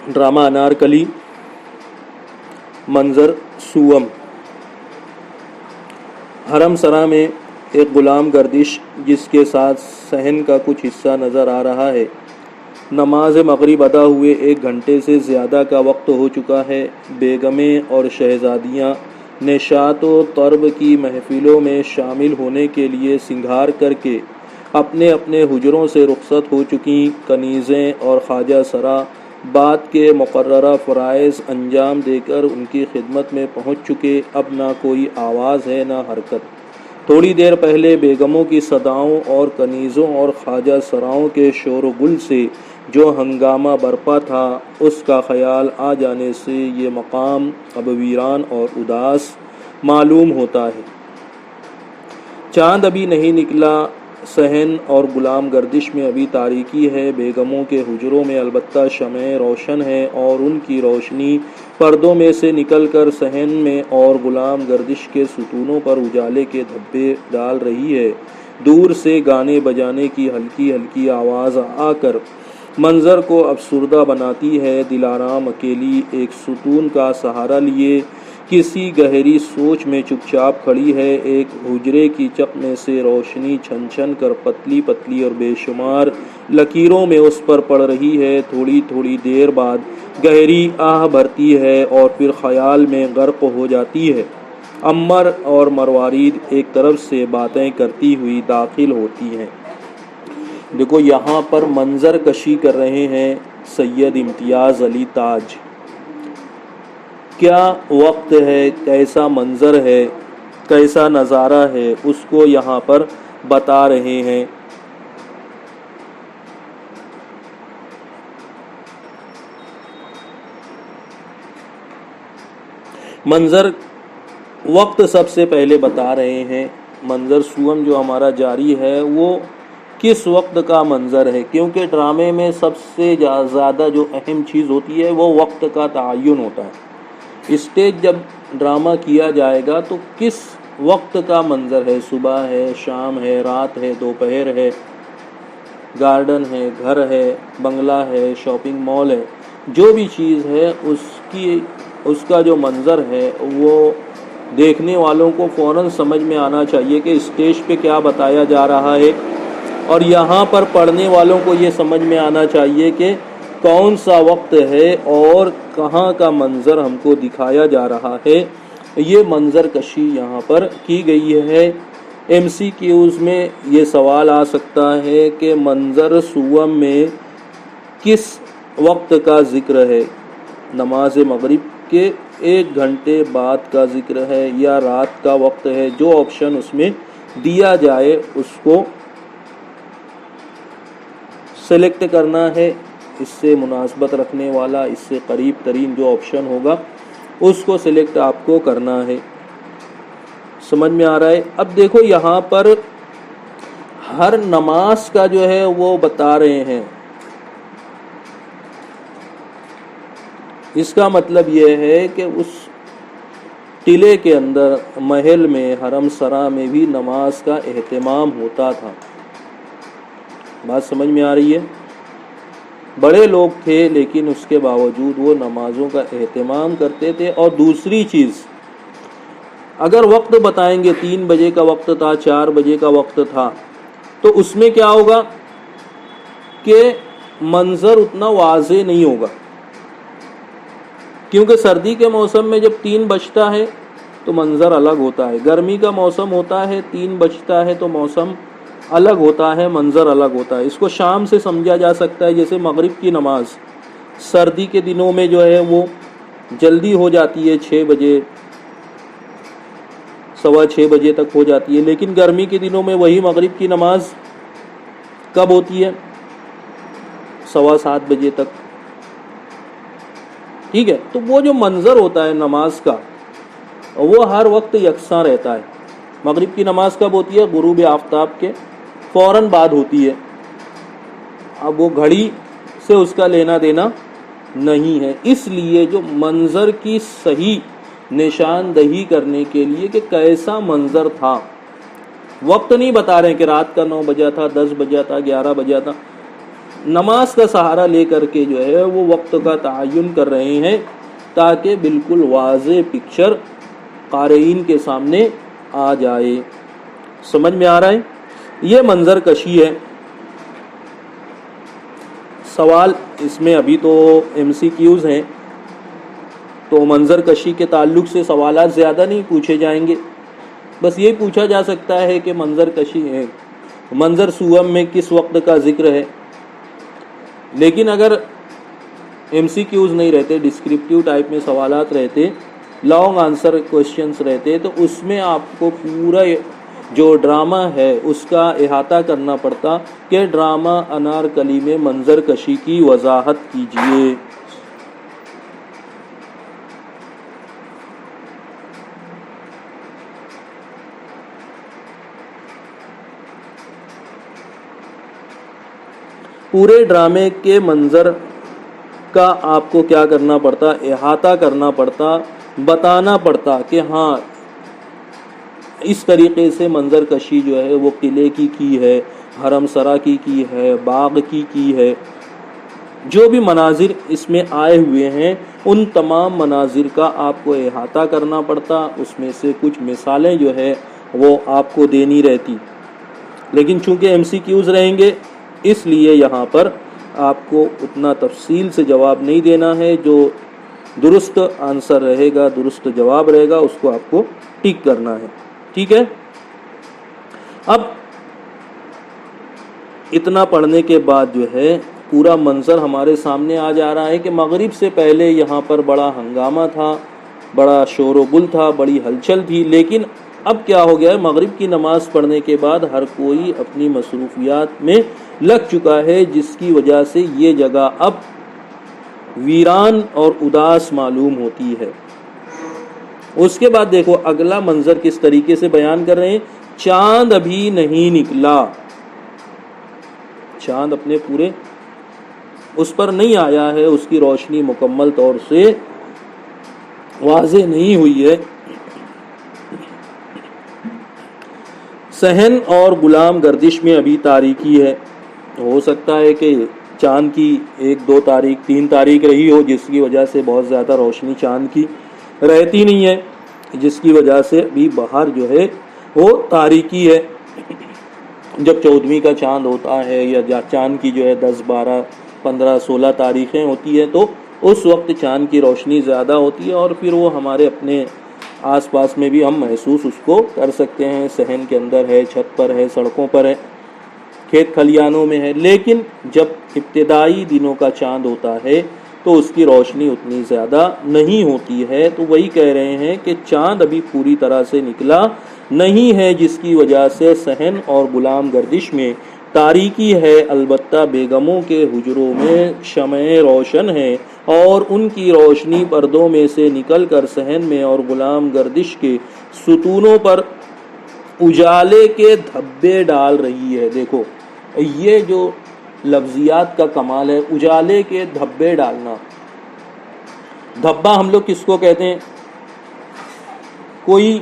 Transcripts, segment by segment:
Drama Anarkali, منظر سوم۔ حرم سرا میں ایک غلام گردش جس کے ساتھ صحن کا کچھ حصہ نظر آ رہا ہے۔ نماز مغرب ادا ہوئے 1 گھنٹے سے زیادہ کا وقت ہو چکا ہے۔ بیگمیں اور شہزادیاں نشاط و طرب کی محفلوں میں شامل ہونے کے لیے سنگھار کر کے اپنے اپنے حجروں سے رخصت ہو چکیں۔ کنیزیں اور خواجہ سرا بعد کے مقررہ فرائض انجام دے کر ان کی خدمت میں پہنچ چکے۔ اب نہ کوئی آواز ہے نہ حرکت۔ تھوڑی دیر پہلے بیگموں کی صداؤں اور کنیزوں اور خواجہ سراؤں کے شور و گل سے جو ہنگامہ برپا تھا، اس کا خیال آ جانے سے یہ مقام اب ویران اور اداس معلوم ہوتا ہے۔ چاند ابھی نہیں نکلا، صحن اور غلام گردش میں ابھی تاریکی ہے۔ بیگموں کے حجروں میں البتہ شمعیں روشن ہیں اور ان کی روشنی پردوں میں سے نکل کر صحن میں اور غلام گردش کے ستونوں پر اجالے کے دھبے ڈال رہی ہے۔ دور سے گانے بجانے کی ہلکی ہلکی آواز آ کر منظر کو افسردہ بناتی ہے۔ دلارام اکیلی ایک ستون کا سہارا لیے کسی گہری سوچ میں چپ چاپ کھڑی ہے۔ ایک حجرے کی چپ میں سے روشنی چھن چھن کر پتلی پتلی اور بے شمار لکیروں میں اس پر پڑ رہی ہے۔ تھوڑی تھوڑی دیر بعد گہری آہ بھرتی ہے اور پھر خیال میں غرق ہو جاتی ہے۔ عمر اور مروارید ایک طرف سے باتیں کرتی ہوئی داخل ہوتی ہیں۔ دیکھو یہاں پر منظر کشی کر رہے ہیں سید امتیاز علی تاج۔ کیا وقت ہے، کیسا منظر ہے، کیسا نظارہ ہے، اس کو یہاں پر بتا رہے ہیں۔ منظر وقت سب سے پہلے بتا رہے ہیں۔ منظر سوم جو ہمارا جاری ہے وہ کس وقت کا منظر ہے، کیونکہ ڈرامے میں سب سے زیادہ جو اہم چیز ہوتی ہے وہ وقت کا تعین ہوتا ہے۔ اسٹیج جب ڈرامہ کیا جائے گا تو کس وقت کا منظر ہے، صبح ہے، شام ہے، رات ہے، دوپہر ہے، گارڈن ہے، گھر ہے، بنگلہ ہے، شاپنگ مال ہے، جو بھی چیز ہے اس کا جو منظر ہے وہ دیکھنے والوں کو فوراً سمجھ میں آنا چاہیے کہ اسٹیج پہ کیا بتایا جا رہا ہے، اور یہاں پر پڑھنے والوں کو یہ سمجھ میں آنا چاہیے کہ کون سا وقت ہے اور کہاں کا منظر ہم کو دکھایا جا رہا ہے۔ یہ منظر کشی یہاں پر کی گئی ہے۔ MCQs میں یہ سوال آ سکتا ہے کہ منظر سوم میں کس وقت کا ذکر ہے، نماز مغرب کے 1 گھنٹے بعد کا ذکر ہے یا رات کا وقت ہے؟ جو آپشن اس میں دیا جائے اس کو سلیکٹ کرنا ہے۔ اس سے مناسبت رکھنے والا، اس سے قریب ترین جو آپشن ہوگا اس کو سلیکٹ آپ کو کرنا ہے۔ سمجھ میں آ رہا ہے؟ اب دیکھو یہاں پر ہر نماز کا جو ہے وہ بتا رہے ہیں۔ اس کا مطلب یہ ہے کہ اس قلعے کے اندر، محل میں، حرم سرا میں بھی نماز کا اہتمام ہوتا تھا۔ بات سمجھ میں آ رہی ہے؟ بڑے لوگ تھے لیکن اس کے باوجود وہ نمازوں کا اہتمام کرتے تھے۔ اور دوسری چیز، اگر وقت بتائیں گے 3 بجے کا وقت تھا، 4 بجے کا وقت تھا، تو اس میں کیا ہوگا کہ منظر اتنا واضح نہیں ہوگا، کیونکہ سردی کے موسم میں جب 3 بجتا ہے تو منظر الگ ہوتا ہے، گرمی کا موسم ہوتا ہے 3 بجتا ہے تو موسم الگ ہوتا ہے، منظر الگ ہوتا ہے۔ اس کو شام سے سمجھا جا سکتا ہے، جیسے مغرب کی نماز سردی کے دنوں میں جو ہے وہ جلدی ہو جاتی ہے، 6 بجے 6:15 بجے تک ہو جاتی ہے، لیکن گرمی کے دنوں میں وہی مغرب کی نماز کب ہوتی ہے؟ 7:15 بجے تک۔ ٹھیک ہے، تو وہ جو منظر ہوتا ہے نماز کا وہ ہر وقت یکساں رہتا ہے۔ مغرب کی نماز کب ہوتی ہے؟ غروب آفتاب کے فوراً بعد ہوتی ہے۔ اب وہ گھڑی سے اس کا لینا دینا نہیں ہے، اس لیے جو منظر کی صحیح نشاندہی کرنے کے لیے کہ کیسا منظر تھا، وقت نہیں بتا رہے کہ رات کا 9 بجا تھا، 10 بجا تھا، 11 بجا تھا، نماز کا سہارا لے کر کے جو ہے وہ وقت کا تعین کر رہے ہیں تاکہ بالکل واضح پکچر قارئین کے سامنے آ جائے۔ سمجھ میں آ رہا ہے؟ یہ منظر کشی ہے۔ سوال اس میں ابھی تو MCQs ہیں، تو منظر کشی کے تعلق سے سوالات زیادہ نہیں پوچھے جائیں گے، بس یہ پوچھا جا سکتا ہے کہ منظر کشی ہے، منظر سوم میں کس وقت کا ذکر ہے۔ لیکن اگر MCQs نہیں رہتے، ڈسکرپٹیو ٹائپ میں سوالات رہتے، لانگ آنسر کوشچنس رہتے، تو اس میں آپ کو پورا جو ڈرامہ ہے اس کا احاطہ کرنا پڑتا کہ ڈرامہ انارکلی میں منظر کشی کی وضاحت کیجیے۔ پورے ڈرامے کے منظر کا آپ کو کیا کرنا پڑتا؟ احاطہ کرنا پڑتا، بتانا پڑتا کہ ہاں اس طریقے سے منظر کشی جو ہے وہ قلعے کی ہے، حرم سرا کی ہے، باغ کی ہے۔ جو بھی مناظر اس میں آئے ہوئے ہیں ان تمام مناظر کا آپ کو احاطہ کرنا پڑتا، اس میں سے کچھ مثالیں جو ہے وہ آپ کو دینی رہتی۔ لیکن چونکہ MCQs رہیں گے اس لیے یہاں پر آپ کو اتنا تفصیل سے جواب نہیں دینا ہے، جو درست آنسر رہے گا، درست جواب رہے گا، اس کو آپ کو ٹک کرنا ہے۔ ٹھیک ہے؟ اب اتنا پڑھنے کے بعد جو ہے پورا منظر ہمارے سامنے آ جا رہا ہے کہ مغرب سے پہلے یہاں پر بڑا ہنگامہ تھا، بڑا شور و گل تھا، بڑی ہلچل تھی، لیکن اب کیا ہو گیا ہے؟ مغرب کی نماز پڑھنے کے بعد ہر کوئی اپنی مصروفیات میں لگ چکا ہے، جس کی وجہ سے یہ جگہ اب ویران اور اداس معلوم ہوتی ہے۔ اس کے بعد دیکھو اگلا منظر کس طریقے سے بیان کر رہے ہیں۔ چاند ابھی نہیں نکلا، چاند اپنے پورے اس پر نہیں آیا ہے، اس کی روشنی مکمل طور سے واضح نہیں ہوئی ہے۔ صحن اور غلام گردش میں ابھی تاریکی ہے، ہو سکتا ہے کہ چاند کی 1 2 تاریخ 3 تاریخ رہی ہو جس کی وجہ سے بہت زیادہ روشنی چاند کی رہتی نہیں ہے، جس کی وجہ سے ابھی باہر جو ہے وہ تاریکی ہے۔ جب 14ویں کا چاند ہوتا ہے یا چاند کی جو ہے 10 12 15 16 تاریخیں ہوتی ہیں تو اس وقت چاند کی روشنی زیادہ ہوتی ہے، اور پھر وہ ہمارے اپنے آس پاس میں بھی ہم محسوس اس کو کر سکتے ہیں، صحن کے اندر ہے، چھت پر ہے، سڑکوں پر ہے، کھیت کھلیانوں میں ہے۔ لیکن جب ابتدائی دنوں کا چاند ہوتا ہے تو اس کی روشنی اتنی زیادہ نہیں ہوتی ہے، تو وہی کہہ رہے ہیں کہ چاند ابھی پوری طرح سے نکلا نہیں ہے، جس کی وجہ سے صحن اور غلام گردش میں تاریکی ہے، البتہ بیگموں کے حجروں میں شمعیں روشن ہیں اور ان کی روشنی پردوں میں سے نکل کر صحن میں اور غلام گردش کے ستونوں پر اجالے کے دھبے ڈال رہی ہے۔ دیکھو یہ جو لفظیات کا کمال ہے، اجالے کے دھبے ڈالنا۔ دھبا ہم لوگ کس کو کہتے ہیں؟ کوئی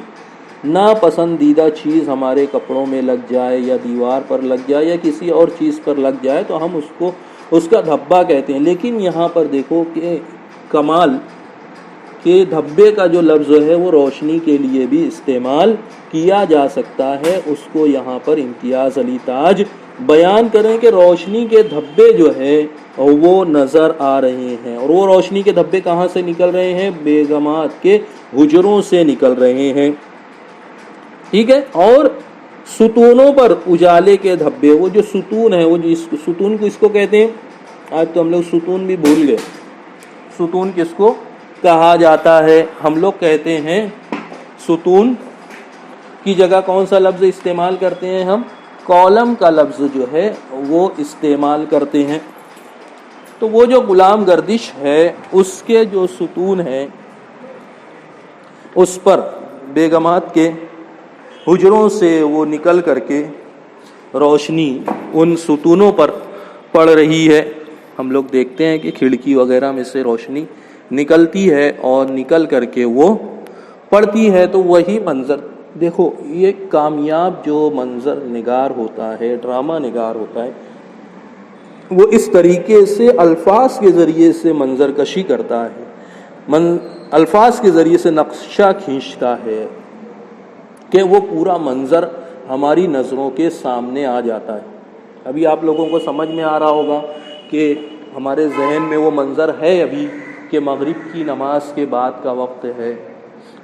ناپسندیدہ چیز ہمارے کپڑوں میں لگ جائے یا دیوار پر لگ جائے یا کسی اور چیز پر لگ جائے تو ہم اس کا دھبا کہتے ہیں۔ لیکن یہاں پر دیکھو کہ کمال کہ دھبے کا جو لفظ ہے وہ روشنی کے لیے بھی استعمال کیا جا سکتا ہے، اس کو یہاں پر امتیاز علی تاج بیان کریں کہ روشنی کے دھبے جو ہے وہ نظر آ رہے ہیں، اور وہ روشنی کے دھبے کہاں سے نکل رہے ہیں؟ بیگمات کے حجروں سے نکل رہے ہیں۔ ٹھیک ہے؟ اور ستونوں پر اجالے کے دھبے، وہ جو ستون ہے، وہ جس ستون کو اس کو کہتے ہیں، آج تو ہم لوگ ستون بھی بھول گئے، ستون کس کو کہا جاتا ہے؟ ہم لوگ کہتے ہیں ستون کی جگہ کون سا لفظ استعمال کرتے ہیں؟ ہم کالم کا لفظ جو ہے وہ استعمال کرتے ہیں۔ تو وہ جو غلام گردش ہے اس کے جو ستون ہیں اس پر بیگمات کے حجروں سے وہ نکل کر کے روشنی ان ستونوں پر پڑ رہی ہے۔ ہم لوگ دیکھتے ہیں کہ کھڑکی وغیرہ میں سے روشنی نکلتی ہے اور نکل کر کے وہ پڑتی ہے، تو وہی منظر دیکھو، یہ کامیاب جو منظر نگار ہوتا ہے، ڈرامہ نگار ہوتا ہے، وہ اس طریقے سے الفاظ کے ذریعے سے منظر کشی کرتا ہے، الفاظ کے ذریعے سے نقشہ کھینچتا ہے کہ وہ پورا منظر ہماری نظروں کے سامنے آ جاتا ہے۔ ابھی آپ لوگوں کو سمجھ میں آ رہا ہوگا کہ ہمارے ذہن میں وہ منظر ہے ابھی کہ مغرب کی نماز کے بعد کا وقت ہے،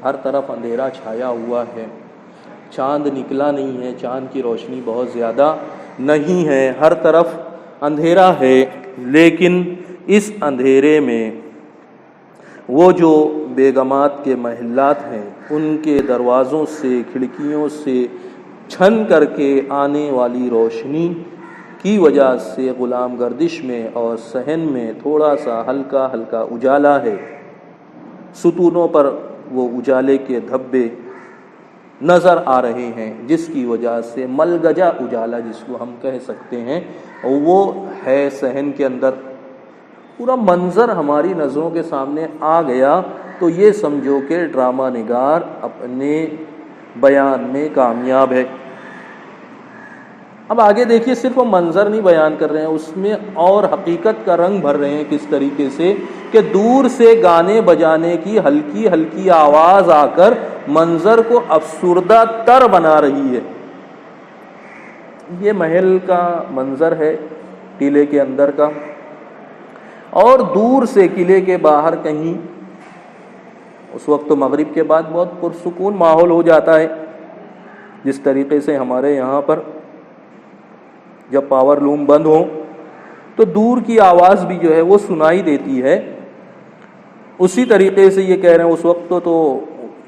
ہر طرف اندھیرا چھایا ہوا ہے، چاند نکلا نہیں ہے، چاند کی روشنی بہت زیادہ نہیں ہے، ہر طرف اندھیرا ہے، لیکن اس اندھیرے میں وہ جو بیگمات کے محلات ہیں ان کے دروازوں سے کھڑکیوں سے چھن کر کے آنے والی روشنی کی وجہ سے غلام گردش میں اور صحن میں تھوڑا سا ہلکا ہلکا اجالا ہے، ستونوں پر وہ اجالے کے دھبے نظر آ رہے ہیں، جس کی وجہ سے ملگجا اجالا جس کو ہم کہہ سکتے ہیں وہ ہے صحن کے اندر۔ پورا منظر ہماری نظروں کے سامنے آ گیا تو یہ سمجھو کہ ڈرامہ نگار اپنے بیان میں کامیاب ہے۔ اب آگے دیکھیے، صرف وہ منظر نہیں بیان کر رہے ہیں، اس میں اور حقیقت کا رنگ بھر رہے ہیں کس طریقے سے کہ دور سے گانے بجانے کی ہلکی ہلکی آواز آ کر منظر کو افسردہ تر بنا رہی ہے۔ یہ محل کا منظر ہے قلعے کے اندر کا، اور دور سے قلعے کے باہر کہیں اس وقت تو مغرب کے بعد بہت پرسکون ماحول ہو جاتا ہے، جس طریقے سے ہمارے یہاں پر جب پاور لوم بند ہو تو دور کی آواز بھی جو ہے وہ سنائی دیتی ہے، اسی طریقے سے یہ کہہ رہے ہیں اس وقت تو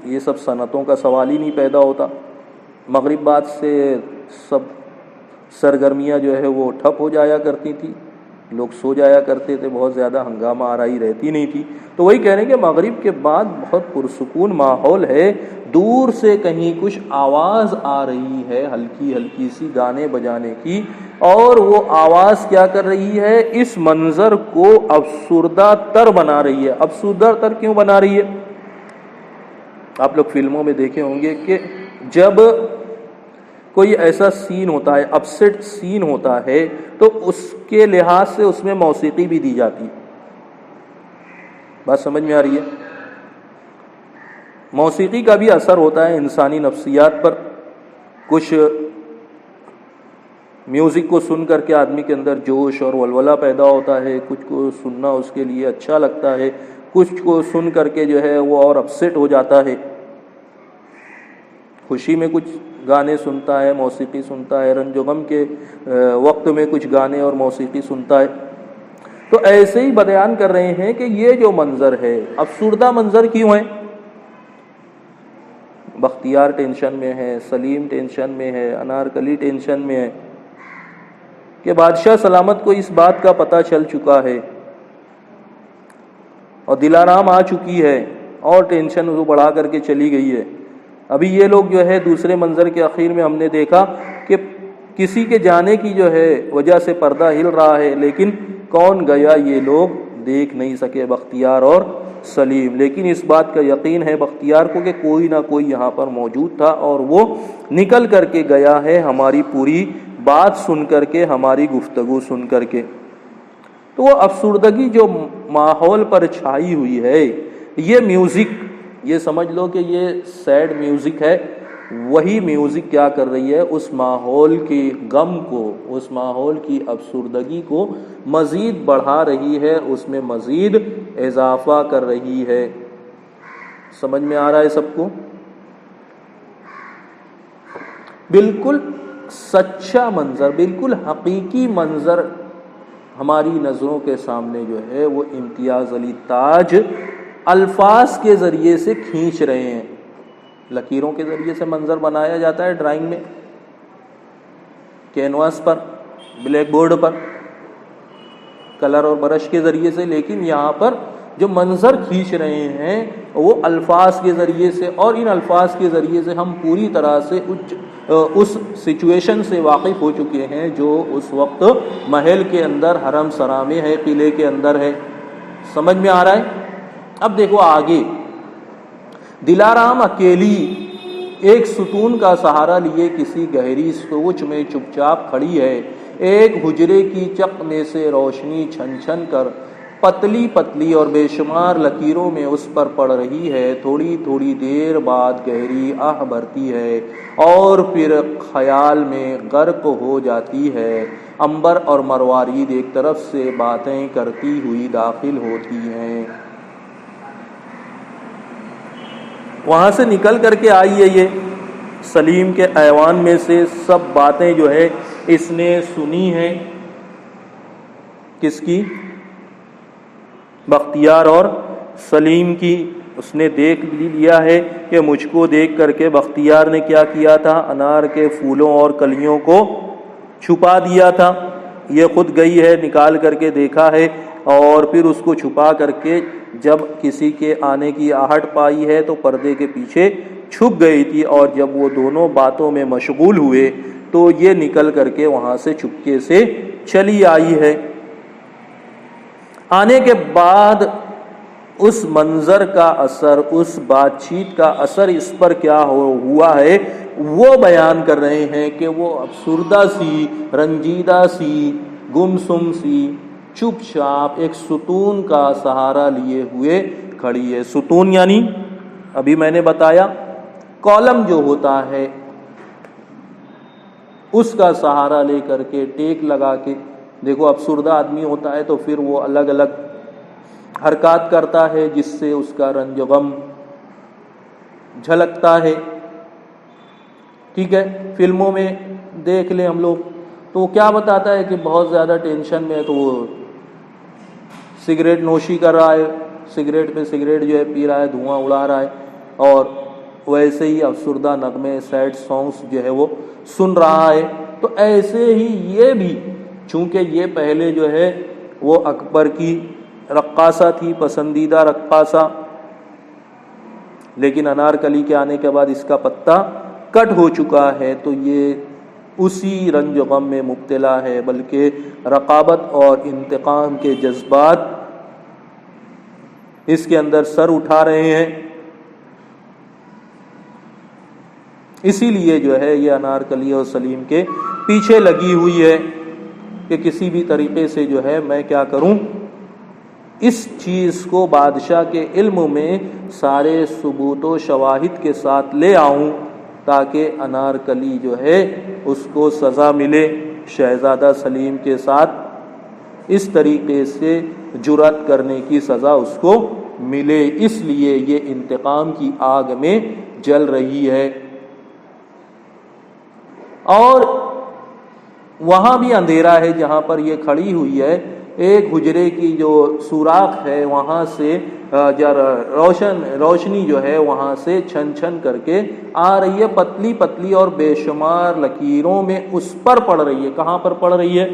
یہ سب صنعتوں کا سوال ہی نہیں پیدا ہوتا، مغرب بعد سے سب سرگرمیاں جو ہے وہ ٹھپ ہو جایا کرتی تھی، لوگ سو جایا کرتے تھے، بہت زیادہ ہنگامہ آرائی رہتی نہیں تھی۔ تو وہی کہہ رہے ہیں کہ مغرب کے بعد بہت پرسکون ماحول ہے، دور سے کہیں کچھ آواز آ رہی ہے ہلکی ہلکی سی گانے بجانے کی، اور وہ آواز کیا کر رہی ہے، اس منظر کو افسردہ تر بنا رہی ہے۔ افسردہ تر کیوں بنا رہی ہے؟ آپ لوگ فلموں میں دیکھے ہوں گے کہ جب کوئی ایسا سین ہوتا ہے، اپسیٹ سین ہوتا ہے، تو اس کے لحاظ سے اس میں موسیقی بھی دی جاتی ہے۔ بات سمجھ میں آ رہی ہے؟ موسیقی کا بھی اثر ہوتا ہے انسانی نفسیات پر، کچھ میوزک کو سن کر کے آدمی کے اندر جوش اور ولولہ پیدا ہوتا ہے، کچھ کو سننا اس کے لیے اچھا لگتا ہے، کچھ کو سن کر کے جو ہے وہ اور اپسیٹ ہو جاتا ہے، خوشی میں کچھ گانے سنتا ہے، موسیقی سنتا ہے، رنج و غم کے وقت میں کچھ گانے اور موسیقی سنتا ہے۔ تو ایسے ہی بیان کر رہے ہیں کہ یہ جو منظر ہے افسردہ منظر کیوں ہے؟ بختیار ٹینشن میں ہے، سلیم ٹینشن میں ہے، انارکلی ٹینشن میں ہے کہ بادشاہ سلامت کو اس بات کا پتہ چل چکا ہے اور دلارام آ چکی ہے اور ٹینشن وہ بڑھا کر کے چلی گئی ہے۔ ابھی یہ لوگ جو ہے دوسرے منظر کے اخیر میں ہم نے دیکھا کہ کسی کے جانے کی جو ہے وجہ سے پردہ ہل رہا ہے، لیکن کون گیا یہ لوگ دیکھ نہیں سکے، بختیار اور سلیم۔ لیکن اس بات کا یقین ہے بختیار کو کہ کوئی نہ کوئی یہاں پر موجود تھا اور وہ نکل کر کے گیا ہے ہماری پوری بات سن کر کے، ہماری گفتگو سن کر کے۔ تو وہ افسردگی جو ماحول پر چھائی ہوئی ہے، یہ میوزک، یہ سمجھ لو کہ یہ سیڈ میوزک ہے، وہی میوزک کیا کر رہی ہے، اس ماحول کے غم کو، اس ماحول کی افسردگی کو مزید بڑھا رہی ہے، اس میں مزید اضافہ کر رہی ہے۔ سمجھ میں آ رہا ہے سب کو؟ بالکل سچا منظر، بالکل حقیقی منظر ہماری نظروں کے سامنے جو ہے وہ امتیاز علی تاج الفاظ کے ذریعے سے کھینچ رہے ہیں۔ لکیروں کے ذریعے سے منظر بنایا جاتا ہے ڈرائنگ میں، کینواس پر، بلیک بورڈ پر، کلر اور برش کے ذریعے سے، لیکن یہاں پر جو منظر کھینچ رہے ہیں وہ الفاظ کے ذریعے سے، اور ان الفاظ کے ذریعے سے ہم پوری طرح سے اس سچویشن سے واقف ہو چکے ہیں جو اس وقت محل کے اندر حرم سرا میں ہے، قلعے کے اندر ہے۔ سمجھ میں آ رہا ہے؟ اب دیکھو آگے، دلارام اکیلی ایک ستون کا سہارا لیے کسی گہری سوچ میں چپ چاپ کھڑی ہے، ایک حجرے کی چک میں سے روشنی چھن چھن کر پتلی پتلی اور بے شمار لکیروں میں اس پر پڑ رہی ہے۔ تھوڑی تھوڑی دیر بعد گہری آہ بھرتی ہے اور پھر خیال میں غرق ہو جاتی ہے۔ عنبر اور مروارید ایک طرف سے باتیں کرتی ہوئی داخل ہوتی ہیں۔ وہاں سے نکل کر کے آئی ہے یہ سلیم کے ایوان میں سے سب باتیں جو ہے اس نے سنی ہیں۔ کس کی؟ بختیار اور سلیم کی۔ اس نے دیکھ بھی لیا ہے کہ مجھ کو دیکھ کر کے بختیار نے کیا کیا تھا، انار کے پھولوں اور کلیوں کو چھپا دیا تھا۔ یہ خود گئی ہے، نکال کر کے دیکھا ہے اور پھر اس کو چھپا کر کے جب کسی کے آنے کی آہٹ پائی ہے تو پردے کے پیچھے چھپ گئی تھی، اور جب وہ دونوں باتوں میں مشغول ہوئے تو یہ نکل کر کے وہاں سے چپکے سے چلی آئی ہے۔ آنے کے بعد اس منظر کا اثر، اس بات چیت کا اثر اس پر کیا ہوا ہے وہ بیان کر رہے ہیں کہ وہ افسردہ سی، رنجیدہ سی، گمسم سی، چپ چاپ ایک ستون کا سہارا لیے ہوئے کھڑی ہے۔ ستون یعنی ابھی میں نے بتایا کالم جو ہوتا ہے اس کا سہارا لے کر کے، ٹیک لگا کے۔ دیکھو افسردہ آدمی ہوتا ہے تو پھر وہ الگ الگ حرکات کرتا ہے جس سے اس کا رنج غم جھلکتا ہے۔ ٹھیک ہے، فلموں میں دیکھ لیں ہم لوگ تو وہ کیا بتاتا ہے کہ بہت زیادہ ٹینشن میں ہے تو وہ سگریٹ نوشی کر رہا ہے، سگریٹ پہ سگریٹ جو ہے پی رہا ہے، دھواں اڑا رہا ہے، اور ویسے ہی افسردہ نغمے، سیڈ سانگس جو ہے وہ سن رہا ہے۔ تو ایسے ہی یہ بھی، چونکہ یہ پہلے جو ہے وہ اکبر کی رقاصہ تھی، پسندیدہ رقاصہ، لیکن انارکلی کے آنے کے بعد اس کا پتہ کٹ ہو چکا ہے، تو یہ اسی رنج و غم میں مبتلا ہے، بلکہ رقابت اور انتقام کے جذبات اس کے اندر سر اٹھا رہے ہیں۔ اسی لیے جو ہے یہ انارکلی اور سلیم کے پیچھے لگی ہوئی ہے کہ کسی بھی طریقے سے جو ہے میں کیا کروں، اس چیز کو بادشاہ کے علم میں سارے ثبوت و شواہد کے ساتھ لے آؤں تاکہ انارکلی جو ہے اس کو سزا ملے، شہزادہ سلیم کے ساتھ اس طریقے سے جرأت کرنے کی سزا اس کو ملے۔ اس لیے یہ انتقام کی آگ میں جل رہی ہے۔ اور وہاں بھی اندھیرا ہے جہاں پر یہ کھڑی ہوئی ہے، ایک حجرے کی جو سوراخ ہے وہاں سے روشنی جو ہے وہاں سے چھن چھن کر کے آ رہی ہے، پتلی پتلی اور بے شمار لکیروں میں اس پر پڑ رہی ہے۔ کہاں پر پڑ رہی ہے؟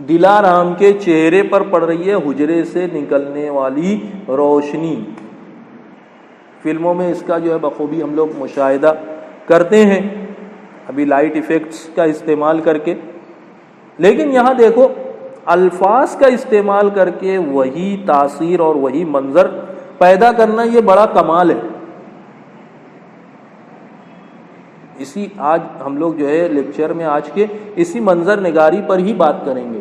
دلارام کے چہرے پر پڑ رہی ہے، حجرے سے نکلنے والی روشنی۔ فلموں میں اس کا جو ہے بخوبی ہم لوگ مشاہدہ کرتے ہیں، ابھی لائٹ ایفیکٹس کا استعمال کر کے، لیکن یہاں دیکھو الفاظ کا استعمال کر کے وہی تاثیر اور وہی منظر پیدا کرنا، یہ بڑا کمال ہے۔ اسی آج ہم لوگ جو ہے لیکچر میں آج کے اسی منظر نگاری پر ہی بات کریں گے۔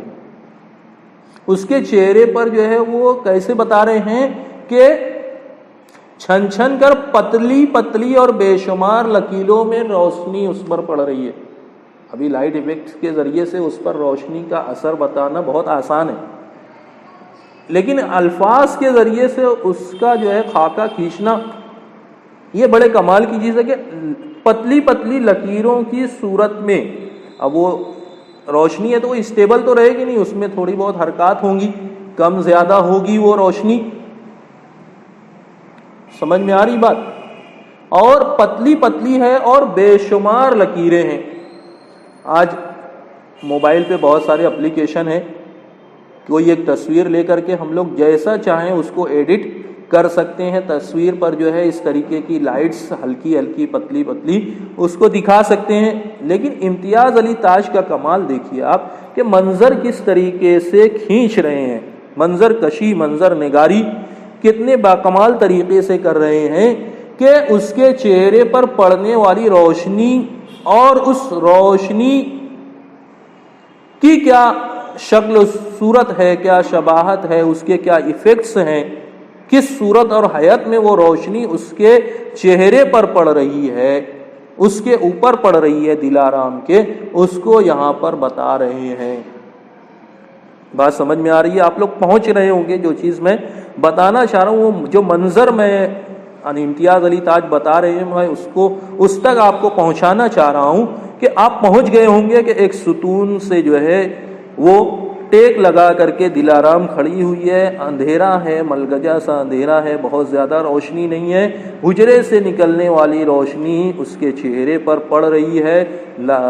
اس کے چہرے پر جو ہے وہ کیسے بتا رہے ہیں کہ چھن چھن کر پتلی پتلی اور بے شمار لکیروں میں روشنی اس پر پڑ رہی ہے۔ ابھی لائٹ ایفیکٹس کے ذریعے سے اس پر روشنی کا اثر بتانا بہت آسان ہے، لیکن الفاظ کے ذریعے سے اس کا جو ہے خاکہ کھینچنا یہ بڑے کمال کی چیز ہے کہ پتلی پتلی لکیروں کی صورت میں، اب وہ روشنی ہے تو وہ اسٹیبل تو رہے گی نہیں، اس میں تھوڑی بہت حرکات ہوں گی، کم زیادہ ہوگی وہ روشنی، سمجھ میں آ رہی بات؟ اور پتلی پتلی ہے اور بے شمار لکیریں ہیں۔ آج موبائل پہ بہت سارے اپلیکیشن ہیں، کوئی ایک تصویر لے کر کے ہم لوگ جیسا چاہیں اس کو ایڈٹ کر سکتے ہیں، تصویر پر جو ہے اس طریقے کی لائٹس ہلکی ہلکی پتلی پتلی اس کو دکھا سکتے ہیں، لیکن امتیاز علی تاج کا کمال دیکھیے آپ کہ منظر کس طریقے سے کھینچ رہے ہیں، منظر کشی، منظر نگاری کتنے باکمال طریقے سے کر رہے ہیں کہ اس کے چہرے پر پڑنے والی روشنی اور اس روشنی کی کیا شکل و صورت ہے، کیا شباہت ہے، اس کے کیا ایفیکٹس ہیں، کس صورت اور حیت میں وہ روشنی اس کے چہرے پر پڑ رہی ہے، اس کے اوپر پڑ رہی ہے دلارام کے، اس کو یہاں پر بتا رہے ہیں۔ بات سمجھ میں آ رہی ہے؟ آپ لوگ پہنچ رہے ہوں گے جو چیز میں بتانا چاہ رہا ہوں، وہ جو منظر میں امتیاز علی تاج بتا رہے ہیں، میں اس تک آپ کو پہنچانا چاہ رہا ہوں کہ آپ پہنچ گئے ہوں گے کہ ایک ستون سے جو ہے وہ ٹیک لگا کر کے دلارام کھڑی ہوئی ہے، اندھیرا ہے، ملگجا سا اندھیرا ہے، بہت زیادہ روشنی نہیں ہے، حجرے سے نکلنے والی روشنی اس کے چہرے پر پڑ رہی ہے،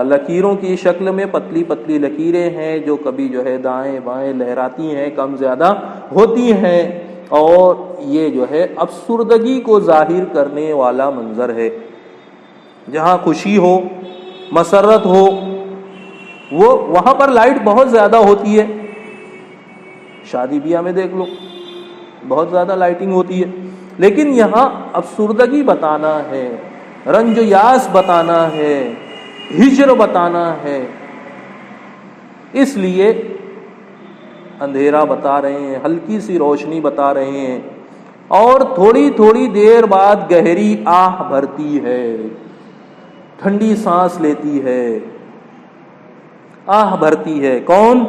لکیروں کی شکل میں پتلی پتلی لکیریں ہیں جو کبھی جو ہے دائیں بائیں لہراتی ہیں، کم زیادہ ہوتی ہیں، اور یہ جو ہے افسردگی کو ظاہر کرنے والا منظر ہے۔ جہاں خوشی ہو، مسرت ہو، وہ وہاں پر لائٹ بہت زیادہ ہوتی ہے، شادی بیاہ میں دیکھ لو بہت زیادہ لائٹنگ ہوتی ہے، لیکن یہاں افسردگی بتانا ہے، رنج و یاس بتانا ہے، ہجر بتانا ہے، اس لیے اندھیرا بتا رہے ہیں، ہلکی سی روشنی بتا رہے ہیں، اور تھوڑی تھوڑی دیر بعد گہری آہ بھرتی ہے، ٹھنڈی سانس لیتی ہے، آہ بھرتی ہے۔ کون؟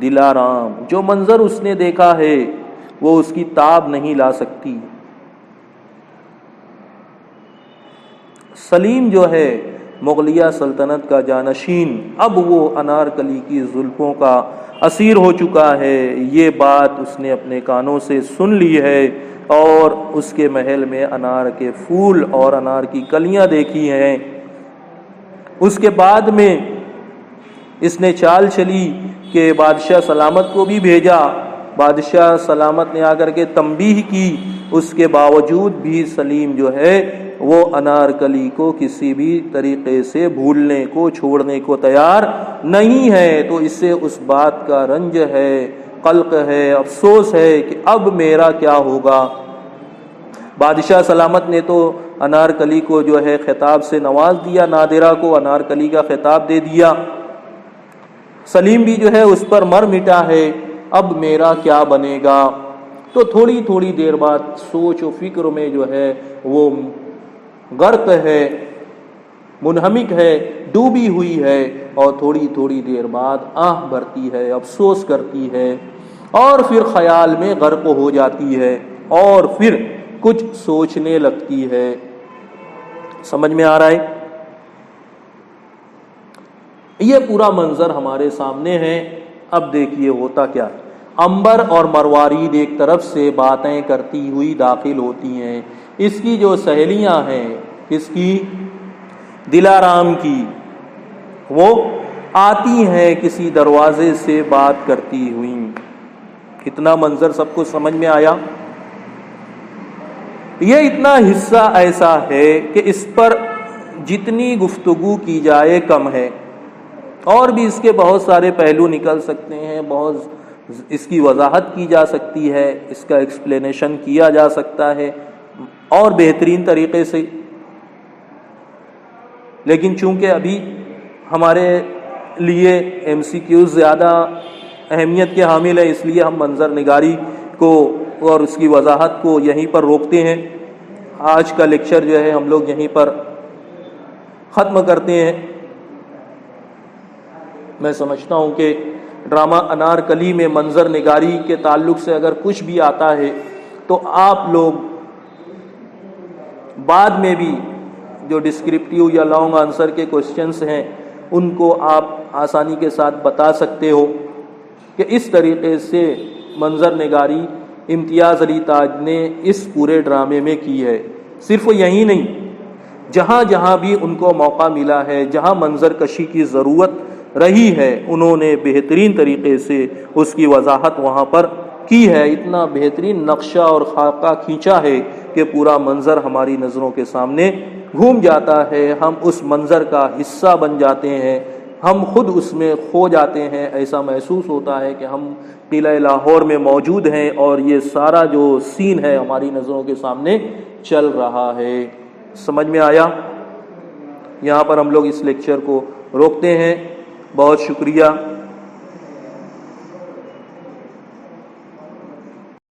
دلارام۔ جو منظر اس نے دیکھا ہے وہ اس کی تاب نہیں لا سکتی۔ سلیم جو ہے مغلیہ سلطنت کا جانشین، اب وہ انارکلی کی زلفوں کا اسیر ہو چکا ہے، یہ بات اس نے اپنے کانوں سے سن لی ہے، اور اس کے محل میں انار کے پھول اور انار کی کلیاں دیکھی ہیں۔ اس کے بعد میں اس نے چال چلی کہ بادشاہ سلامت کو بھی بھیجا، بادشاہ سلامت نے آ کر کے تنبیہ کی، اس کے باوجود بھی سلیم جو ہے وہ انارکلی کو کسی بھی طریقے سے بھولنے کو چھوڑنے کو تیار نہیں ہے۔ تو اس سے اس بات کا رنج ہے، قلق ہے، افسوس ہے کہ اب میرا کیا ہوگا۔ بادشاہ سلامت نے تو انارکلی کو جو ہے خطاب سے نواز دیا، نادرہ کو انارکلی کا خطاب دے دیا، سلیم بھی جو ہے اس پر مر مٹا ہے، اب میرا کیا بنے گا۔ تو تھوڑی تھوڑی دیر بعد سوچ و فکر میں جو ہے وہ غرق ہے، منہمک ہے، ڈوبی ہوئی ہے، اور تھوڑی تھوڑی دیر بعد آہ بھرتی ہے، افسوس کرتی ہے، اور پھر خیال میں غرق ہو جاتی ہے، اور پھر کچھ سوچنے لگتی ہے۔ سمجھ میں آ رہا ہے؟ یہ پورا منظر ہمارے سامنے ہے۔ اب دیکھیے ہوتا کیا ہے۔ عنبر اور مروارید ایک طرف سے باتیں کرتی ہوئی داخل ہوتی ہیں، اس کی جو سہیلیاں ہیں، اس کی دلارام کی، وہ آتی ہیں کسی دروازے سے بات کرتی ہوئی۔ اتنا منظر سب کو سمجھ میں آیا؟ یہ اتنا حصہ ایسا ہے کہ اس پر جتنی گفتگو کی جائے کم ہے، اور بھی اس کے بہت سارے پہلو نکل سکتے ہیں، بہت اس کی وضاحت کی جا سکتی ہے، اس کا ایکسپلینیشن کیا جا سکتا ہے اور بہترین طریقے سے، لیکن چونکہ ابھی ہمارے لیے ایم سی کیوز زیادہ اہمیت کے حامل ہے، اس لیے ہم منظر نگاری کو اور اس کی وضاحت کو یہیں پر روکتے ہیں۔ آج کا لیکچر جو ہے ہم لوگ یہیں پر ختم کرتے ہیں۔ میں سمجھتا ہوں کہ ڈرامہ انارکلی میں منظر نگاری کے تعلق سے اگر کچھ بھی آتا ہے تو آپ لوگ بعد میں بھی جو ڈسکرپٹیو یا لانگ آنسر کے کوسچنز ہیں ان کو آپ آسانی کے ساتھ بتا سکتے ہو کہ اس طریقے سے منظر نگاری امتیاز علی تاج نے اس پورے ڈرامے میں کی ہے۔ صرف یہی نہیں، جہاں جہاں بھی ان کو موقع ملا ہے، جہاں منظر کشی کی ضرورت رہی ہے، انہوں نے بہترین طریقے سے اس کی وضاحت وہاں پر کی ہے۔ اتنا بہترین نقشہ اور خاکہ کھینچا ہے کہ پورا منظر ہماری نظروں کے سامنے گھوم جاتا ہے، ہم اس منظر کا حصہ بن جاتے ہیں، ہم خود اس میں کھو جاتے ہیں، ایسا محسوس ہوتا ہے کہ ہم قلعہ لاہور میں موجود ہیں اور یہ سارا جو سین ہے ہماری نظروں کے سامنے چل رہا ہے۔ سمجھ میں آیا؟ یہاں پر ہم لوگ اس لیکچر کو روکتے ہیں۔ بہت شکریہ۔